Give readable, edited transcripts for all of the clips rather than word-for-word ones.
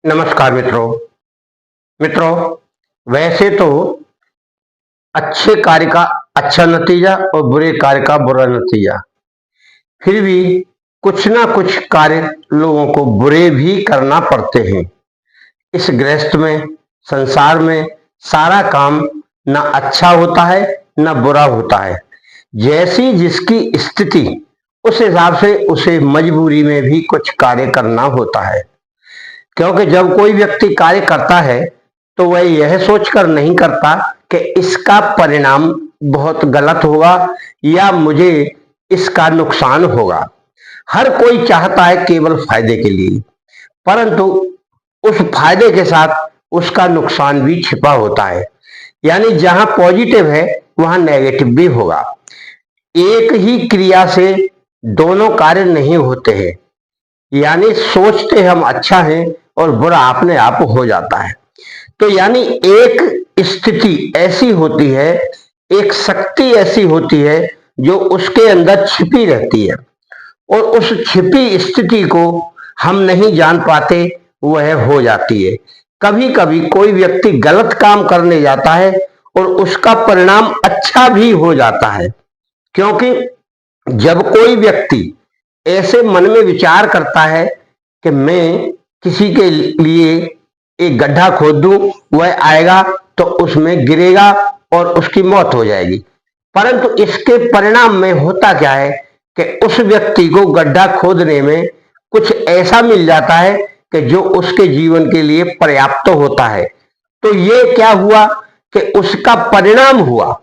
नमस्कार मित्रों। मित्रों, वैसे तो अच्छे कार्य का अच्छा नतीजा और बुरे कार्य का बुरा नतीजा, फिर भी कुछ ना कुछ कार्य लोगों को बुरे भी करना पड़ते हैं। इस गृहस्थ में, संसार में सारा काम ना अच्छा होता है ना बुरा होता है। जैसी जिसकी स्थिति, उस हिसाब से उसे मजबूरी में भी कुछ कार्य करना होता है। क्योंकि जब कोई व्यक्ति कार्य करता है तो वह यह सोचकर नहीं करता कि इसका परिणाम बहुत गलत होगा या मुझे इसका नुकसान होगा। हर कोई चाहता है केवल फायदे के लिए, परंतु उस फायदे के साथ उसका नुकसान भी छिपा होता है। यानी जहां पॉजिटिव है वहां नेगेटिव भी होगा। एक ही क्रिया से दोनों कार्य नहीं होते हैं। यानी सोचते हम अच्छा है और बुरा अपने आप हो जाता है। तो यानी एक स्थिति ऐसी होती है, एक शक्ति ऐसी होती है जो उसके अंदर छिपी रहती है और उस छिपी स्थिति को हम नहीं जान पाते, वह हो जाती है। कभी कभी कोई व्यक्ति गलत काम करने जाता है और उसका परिणाम अच्छा भी हो जाता है। क्योंकि जब कोई व्यक्ति ऐसे मन में विचार करता है कि मैं किसी के लिए एक गड्ढा खोद दूं, वह आएगा तो उसमें गिरेगा और उसकी मौत हो जाएगी, परंतु इसके परिणाम में होता क्या है कि उस व्यक्ति को गड्ढा खोदने में कुछ ऐसा मिल जाता है कि जो उसके जीवन के लिए पर्याप्त होता है। तो ये क्या हुआ कि उसका परिणाम हुआ।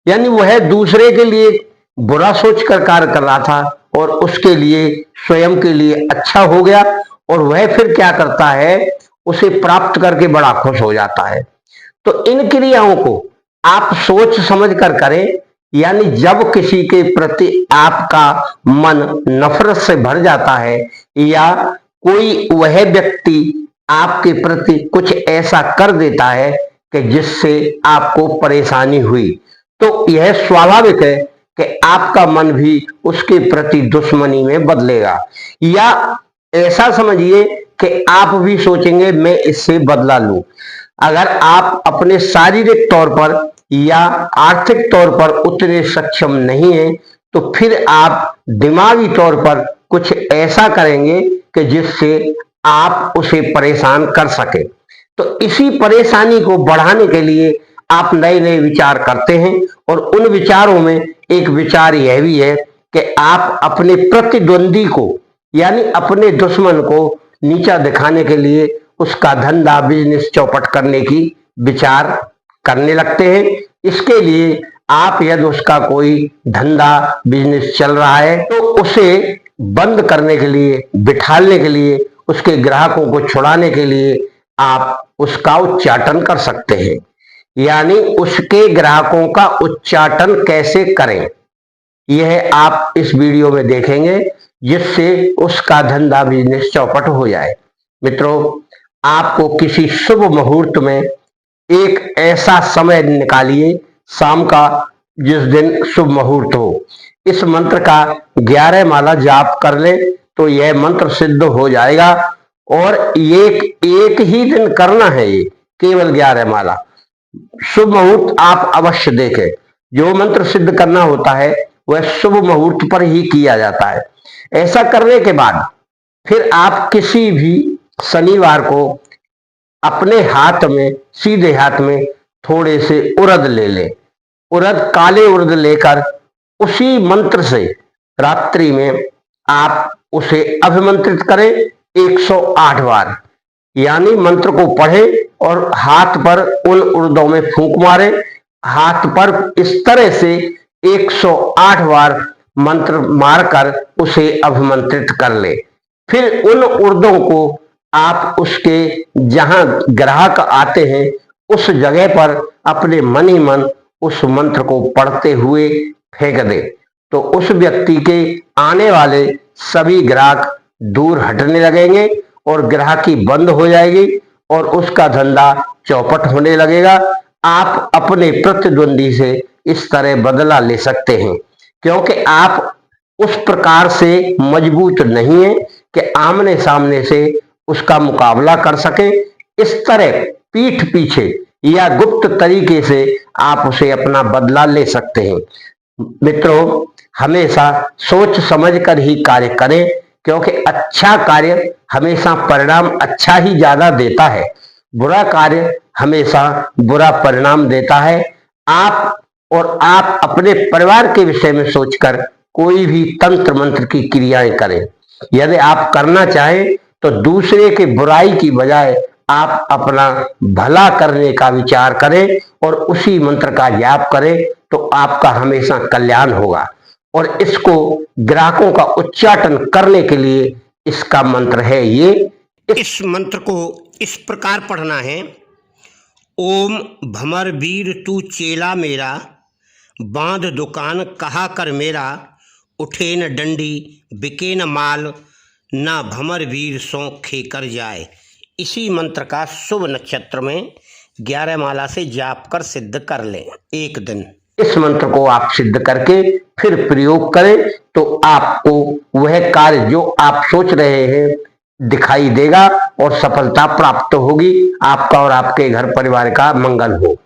यानी वह दूसरे के लिए बुरा सोचकर कार्य कर रहा था और उसके लिए, स्वयं के लिए अच्छा हो गया और वह फिर क्या करता है, उसे प्राप्त करके बड़ा खुश हो जाता है। तो इन क्रियाओं को आप सोच समझ कर करें। यानी जब किसी के प्रति आपका मन नफरत से भर जाता है या कोई वह व्यक्ति आपके प्रति कुछ ऐसा कर देता है कि जिससे आपको परेशानी हुई, तो यह स्वाभाविक है कि आपका मन भी उसके प्रति दुश्मनी में बदलेगा। या ऐसा समझिए कि आप भी सोचेंगे मैं इससे बदला लूं। अगर आप अपने शारीरिक तौर पर या आर्थिक तौर पर उतने सक्षम नहीं हैं, तो फिर आप दिमागी तौर पर कुछ ऐसा करेंगे कि जिससे आप उसे परेशान कर सके। तो इसी परेशानी को बढ़ाने के लिए आप नए नए विचार करते हैं और उन विचारों में एक विचार यह भी है कि आप अपने प्रतिद्वंदी को, यानी अपने दुश्मन को नीचा दिखाने के लिए उसका धंधा, बिजनेस चौपट करने की विचार करने लगते हैं। इसके लिए आप यदि उसका कोई धंधा, बिजनेस चल रहा है तो उसे बंद करने के लिए, बिठाने के लिए, उसके ग्राहकों को छुड़ाने के लिए आप उसका उच्चाटन कर सकते हैं। यानी उसके ग्राहकों का उच्चाटन कैसे करें, यह आप इस वीडियो में देखेंगे, जिससे उसका धंधा, बिजनेस चौपट हो जाए। मित्रों, आपको किसी शुभ मुहूर्त में एक ऐसा समय निकालिए शाम का, जिस दिन शुभ मुहूर्त हो। इस मंत्र का 11 माला जाप कर ले तो यह मंत्र सिद्ध हो जाएगा। और एक ही दिन करना है, ये केवल 11 माला। शुभ मुहूर्त आप अवश्य देखें। जो मंत्र सिद्ध करना होता है वह शुभ मुहूर्त पर ही किया जाता है। ऐसा करने के बाद फिर आप किसी भी शनिवार को अपने हाथ में, सीधे हाथ में थोड़े से उड़द ले लें। उड़द, काले उड़द लेकर उसी मंत्र से रात्रि में आप उसे अभिमंत्रित करें 108 बार। यानी मंत्र को पढ़े और हाथ पर उन उड़दों में फूंक मारे। हाथ पर इस तरह से 108 बार मंत्र मारकर उसे अभिमंत्रित कर ले। फिर उन उड़दों को आप उसके जहां ग्राहक आते हैं उस जगह पर अपने मन ही मन उस मंत्र को पढ़ते हुए फेंक दे, तो उस व्यक्ति के आने वाले सभी ग्राहक दूर हटने लगेंगे और ग्राहकी बंद हो जाएगी और उसका धंधा चौपट होने लगेगा। आप अपने प्रतिद्वंदी से इस तरह बदला ले सकते हैं, क्योंकि आप उस प्रकार से मजबूत नहीं है कि आमने सामने से उसका मुकाबला कर सके। इस तरह पीठ पीछे या गुप्त तरीके से आप उसे अपना बदला ले सकते हैं। मित्रों, हमेशा सोच समझकर ही कार्य करें, क्योंकि अच्छा कार्य हमेशा परिणाम अच्छा ही ज्यादा देता है, बुरा कार्य हमेशा बुरा परिणाम देता है। आप अपने परिवार के विषय में सोचकर कोई भी तंत्र मंत्र की क्रियाएं करें। यदि आप करना चाहें तो दूसरे के बुराई की बजाय आप अपना भला करने का विचार करें और उसी मंत्र का जाप करें, तो आपका हमेशा कल्याण होगा। और इसको ग्राहकों का उच्चाटन करने के लिए इसका मंत्र है ये। इस मंत्र को इस प्रकार पढ़ना है। ओम भमर वीर तू चेला मेरा, बांध दुकान कहा कर मेरा, उठे न डंडी बिके न माल, ना भमर वीर सो खेकर जाए। इसी मंत्र का शुभ नक्षत्र में 11 माला से जाप कर सिद्ध कर लें एक दिन। इस मंत्र को आप सिद्ध करके फिर प्रयोग करें तो आपको वह कार्य जो आप सोच रहे हैं दिखाई देगा और सफलता प्राप्त होगी। आपका और आपके घर परिवार का मंगल हो।